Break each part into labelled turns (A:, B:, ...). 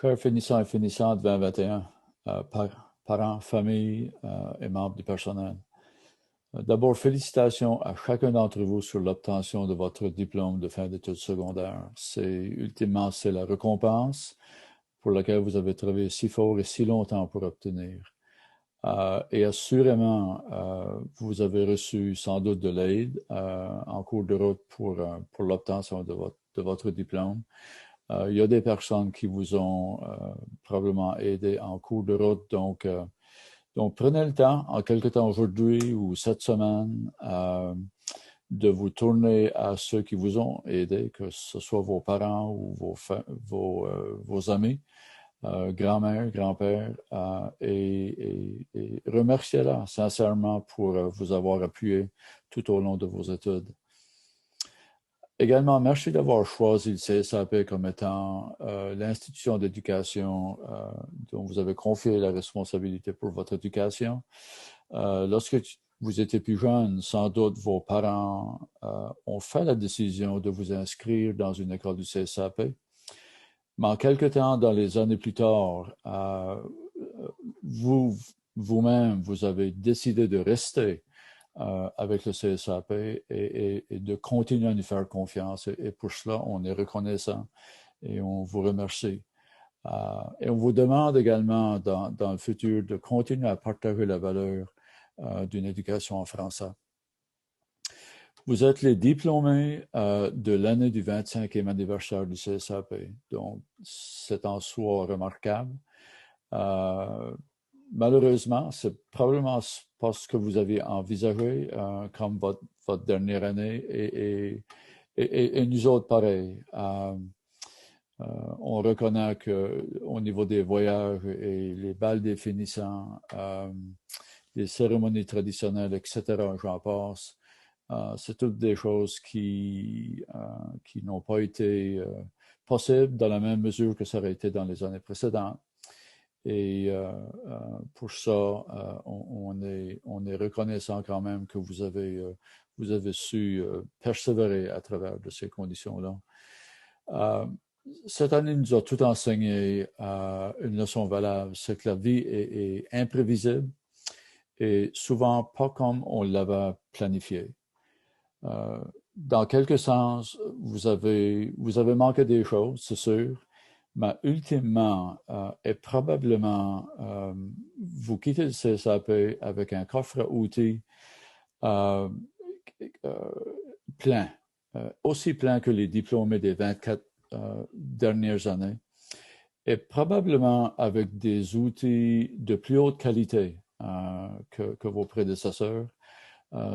A: Chers finissants et finissantes 2021, parents, familles et membres du personnel. D'abord, félicitations à chacun d'entre vous sur l'obtention de votre diplôme de fin d'études secondaires. Ultimement, c'est la récompense pour laquelle vous avez travaillé si fort et si longtemps pour obtenir. Et assurément, vous avez reçu sans doute de l'aide en cours de route pour l'obtention de votre diplôme. Il y a des personnes qui vous ont probablement aidé en cours de route. Donc, prenez le temps, en quelque temps aujourd'hui ou cette semaine, de vous tourner à ceux qui vous ont aidé, que ce soit vos parents ou vos amis, grand-mère, grand-père, et remerciez-la sincèrement pour vous avoir appuyé tout au long de vos études. Également, merci d'avoir choisi le CSAP comme étant l'institution d'éducation dont vous avez confié la responsabilité pour votre éducation. Lorsque vous étiez plus jeune, sans doute vos parents ont fait la décision de vous inscrire dans une école du CSAP. Mais en quelque temps, dans les années plus tard, vous-même, vous avez décidé de rester avec le CSAP et de continuer à nous faire confiance. Et pour cela, on est reconnaissant et on vous remercie. Et on vous demande également dans le futur de continuer à partager la valeur d'une éducation en français. Vous êtes les diplômés de l'année du 25e anniversaire du CSAP. Donc, c'est en soi remarquable. Malheureusement, c'est probablement pas ce que vous aviez envisagé comme votre dernière année et nous autres pareil. On reconnaît qu'au niveau des voyages et les bals des finissants, les cérémonies traditionnelles, etc., j'en passe, c'est toutes des choses qui n'ont pas été possibles dans la même mesure que ça aurait été dans les années précédentes. Et pour ça, on est reconnaissant quand même que vous avez su persévérer à travers de ces conditions-là. Cette année nous a tout enseigné une leçon valable, c'est que la vie est imprévisible et souvent pas comme on l'avait planifié. Dans quelque sens, vous avez manqué des choses, c'est sûr, mais ultimement, et probablement, vous quittez le CSAP avec un coffre à outils plein, aussi plein que les diplômés des 24 dernières années, et probablement avec des outils de plus haute qualité que vos prédécesseurs.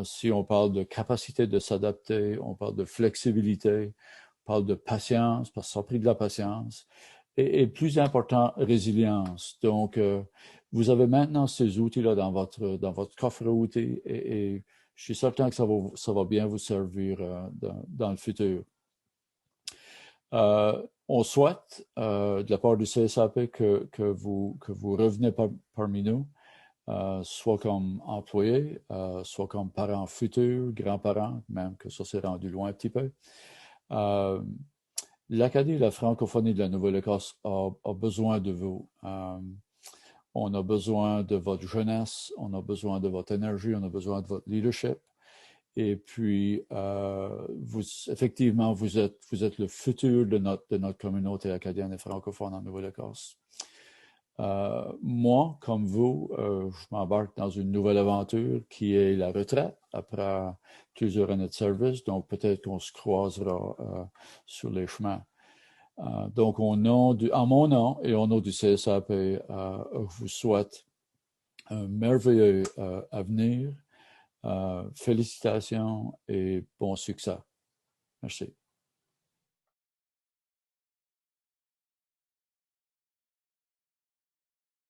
A: Si on parle de capacité de s'adapter, on parle de flexibilité, on parle de patience, parce que ça a pris de la patience, et plus important, résilience. Donc, vous avez maintenant ces outils-là dans votre coffre à outils et je suis certain que ça va bien vous servir dans le futur. On souhaite, de la part du CSAP, que vous revenez parmi nous, soit comme employé, soit comme parents futurs, grands-parents, même que ça s'est rendu loin un petit peu. L'Acadie et la francophonie de la Nouvelle-Écosse a besoin de vous. On a besoin de votre jeunesse, on a besoin de votre énergie, on a besoin de votre leadership. Et puis, effectivement, vous êtes le futur de notre communauté acadienne et francophone en Nouvelle-Écosse. Moi, comme vous, je m'embarque dans une nouvelle aventure qui est la retraite après plusieurs années de service. Donc, peut-être qu'on se croisera sur les chemins. Donc, en mon nom et au nom du CSAP, je vous souhaite un merveilleux avenir. Félicitations et bon succès. Merci.